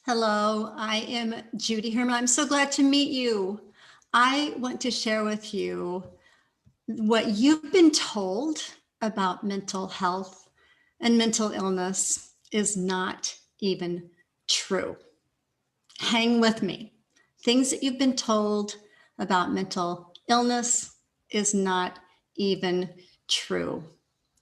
Hello, I am Judy Herman. I'm so glad to meet you. I want to share with you what you've been told about mental health and mental illness is not even true. Hang with me. Things that you've been told about mental illness is not even true.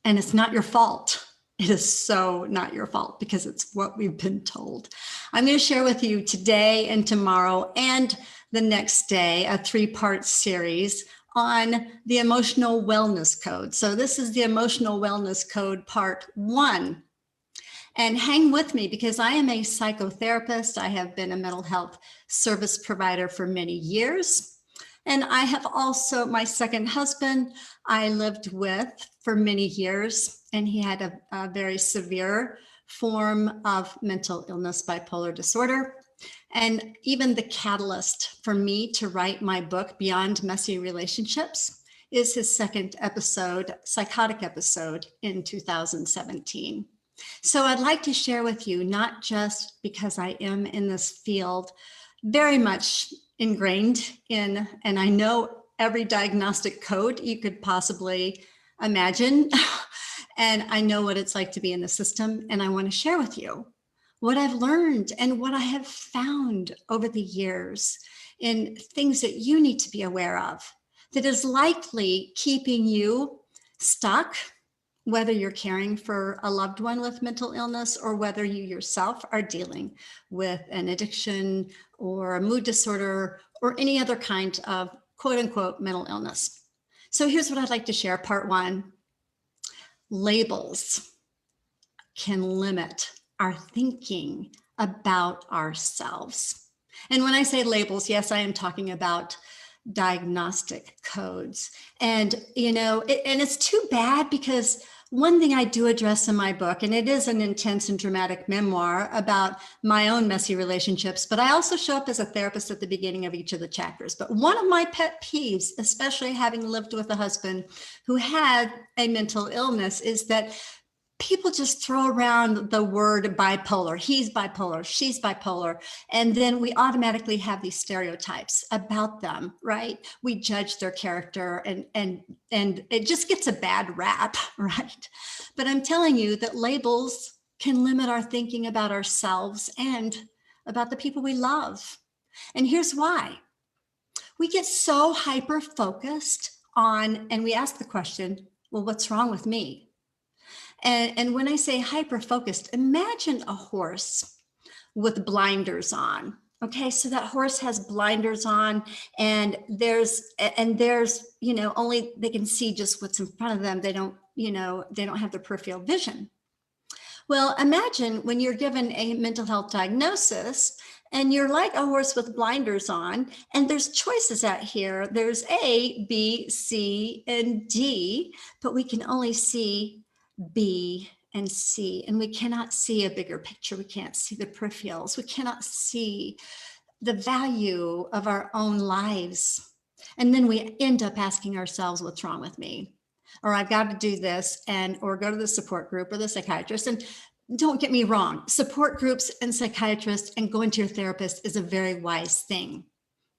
And it's not your fault. It is so not your fault because it's what we've been told. I'm going to share with you today and tomorrow and the next day a 3-part series on the emotional wellness code. So this is the emotional wellness code part 1. And hang with me because I am a psychotherapist. I have been a mental health service provider for many years. And I have also, my second husband, I lived with for many years, and he had a very severe form of mental illness, bipolar disorder. And even the catalyst for me to write my book, Beyond Messy Relationships, is his second episode, psychotic episode in 2017. So I'd like to share with you, not just because I am in this field very much ingrained in, and I know every diagnostic code you could possibly imagine. And I know what it's like to be in the system. And I want to share with you what I've learned and what I have found over the years in things that you need to be aware of that is likely keeping you stuck, whether you're caring for a loved one with mental illness or whether you yourself are dealing with an addiction or a mood disorder or any other kind of quote unquote mental illness. So here's what I'd like to share. Part 1, labels can limit our thinking about ourselves. And when I say labels, yes, I am talking about diagnostic codes. And, and it's too bad because one thing I do address in my book, and it is an intense and dramatic memoir about my own messy relationships, but I also show up as a therapist at the beginning of each of the chapters. But one of my pet peeves, especially having lived with a husband who had a mental illness, is that people just throw around the word bipolar. He's bipolar, she's bipolar. And then we automatically have these stereotypes about them, right? We judge their character and it just gets a bad rap, right? But I'm telling you that labels can limit our thinking about ourselves and about the people we love. And here's why. We get so hyper-focused on, and we ask the question, well, what's wrong with me? And when I say hyper-focused, imagine a horse with blinders on. Okay, so that horse has blinders on and there's, only they can see just what's in front of them. They don't have the peripheral vision. Well, imagine when you're given a mental health diagnosis and you're like a horse with blinders on, and there's choices out here. There's A, B, C, and D, but we can only see B and C, and we cannot see a bigger picture. We can't see the peripherals. We cannot see the value of our own lives. And then we end up asking ourselves, what's wrong with me? Or I've got to do this, or go to the support group or the psychiatrist. And don't get me wrong, support groups and psychiatrists and going to your therapist is a very wise thing.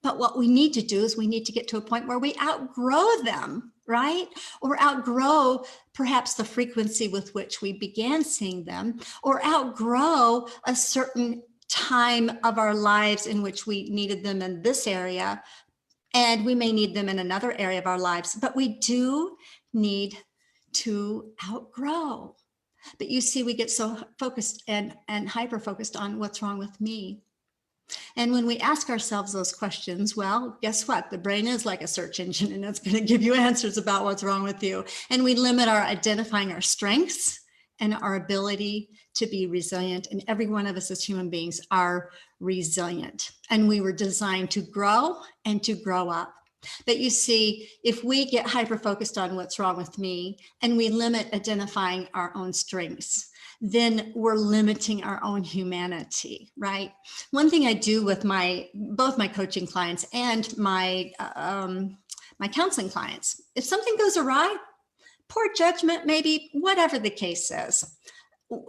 But what we need to do is we need to get to a point where we outgrow them, right? Or outgrow perhaps the frequency with which we began seeing them, or outgrow a certain time of our lives in which we needed them in this area, and we may need them in another area of our lives, but we do need to outgrow. But you see, we get so focused and hyper-focused on what's wrong with me. And when we ask ourselves those questions, well, guess what? The brain is like a search engine and it's going to give you answers about what's wrong with you. And we limit our identifying our strengths and our ability to be resilient. And every one of us as human beings are resilient. And we were designed to grow and to grow up. But you see, if we get hyper-focused on what's wrong with me and we limit identifying our own strengths, then we're limiting our own humanity, right? One thing I do with both my coaching clients and my counseling clients, if something goes awry, poor judgment, maybe whatever the case is,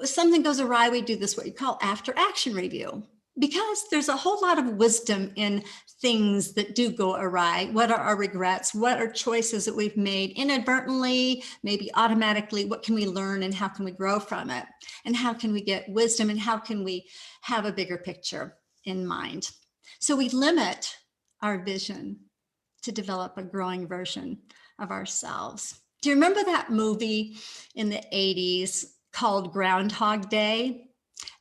something goes awry, we do this, what you call after action review. because there's a whole lot of wisdom in things that do go awry. What are our regrets? What are choices that we've made inadvertently, maybe automatically? What can we learn and how can we grow from it? And how can we get wisdom and how can we have a bigger picture in mind? So we limit our vision to develop a growing version of ourselves. Do you remember that movie in the 80s called Groundhog Day?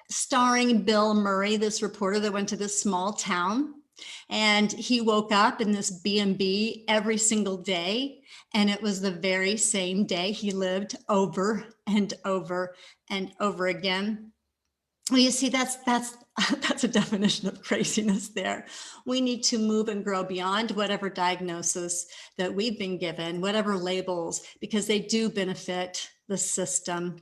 Starring Bill Murray, this reporter that went to this small town, and he woke up in this B&B every single day, and it was the very same day he lived over and over and over again. Well, you see, that's a definition of craziness there. We need to move and grow beyond whatever diagnosis that we've been given, whatever labels, because they do benefit the system.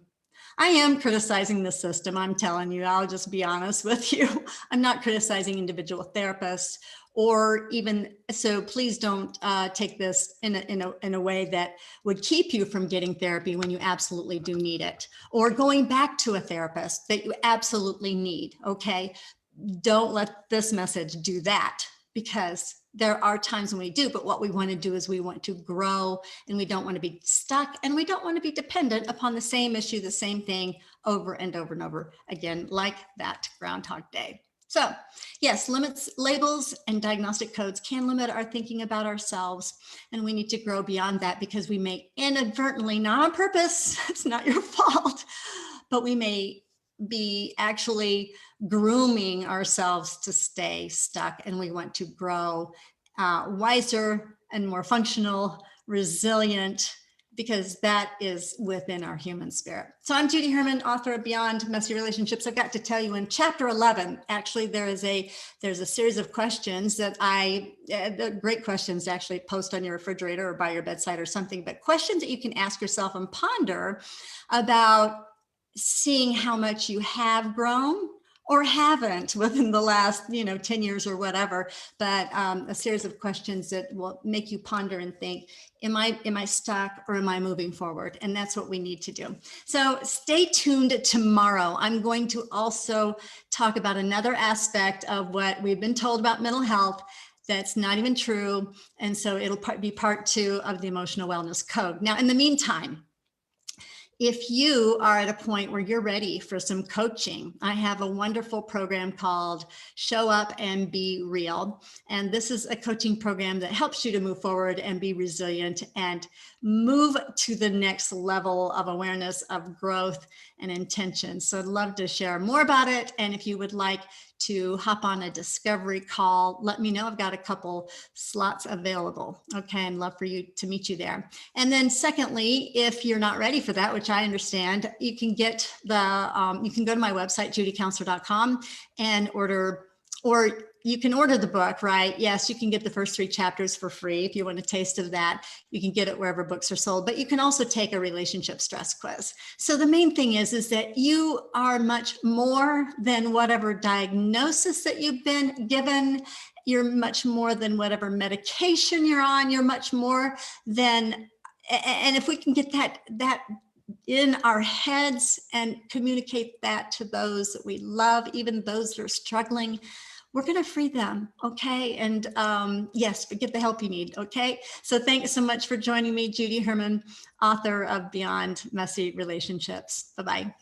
I am criticizing the system. I'm telling you, I'll just be honest with you. I'm not criticizing individual therapists or even, so please don't take this in a way that would keep you from getting therapy when you absolutely do need it, or going back to a therapist that you absolutely need, okay? Don't let this message do that, because there are times when we do, but what we want to do is we want to grow, and we don't want to be stuck, and we don't want to be dependent upon the same issue, the same thing over and over and over again, like that Groundhog Day. So yes, limits, labels, and diagnostic codes can limit our thinking about ourselves, and we need to grow beyond that because we may inadvertently, not on purpose, it's not your fault, but we may be actually grooming ourselves to stay stuck, and we want to grow wiser and more functional, resilient, because that is within our human spirit. So I'm Judy Herman, author of Beyond Messy Relationships. I've got to tell you, in chapter 11, actually, there's a series of questions that great questions to actually post on your refrigerator or by your bedside or something, but questions that you can ask yourself and ponder about seeing how much you have grown or haven't within the last 10 years or whatever, but a series of questions that will make you ponder and think, am I stuck or am I moving forward? And that's what we need to do. So stay tuned tomorrow. I'm going to also talk about another aspect of what we've been told about mental health that's not even true. And so it'll be part 2 of the Emotional Wellness Code. Now, in the meantime, if you are at a point where you're ready for some coaching, I have a wonderful program called Show Up and Be Real. And this is a coaching program that helps you to move forward and be resilient and move to the next level of awareness, of growth and intention. So I'd love to share more about it. And if you would like to hop on a discovery call, let me know. I've got a couple slots available. Okay, I'd love for you to meet you there. And then secondly, if you're not ready for that, which I understand, you can get you can go to my website, judycounselor.com, and order, or you can order the book, right? Yes, you can get the first 3 chapters for free. If you want a taste of that, you can get it wherever books are sold, but you can also take a relationship stress quiz. So the main thing is that you are much more than whatever diagnosis that you've been given. You're much more than whatever medication you're on. You're much more than, and if we can get that in our heads and communicate that to those that we love, even those that are struggling, we're going to free them. Okay. And yes, but get the help you need. Okay. So thanks so much for joining me, Judy Herman, author of Beyond Messy Relationships. Bye-bye.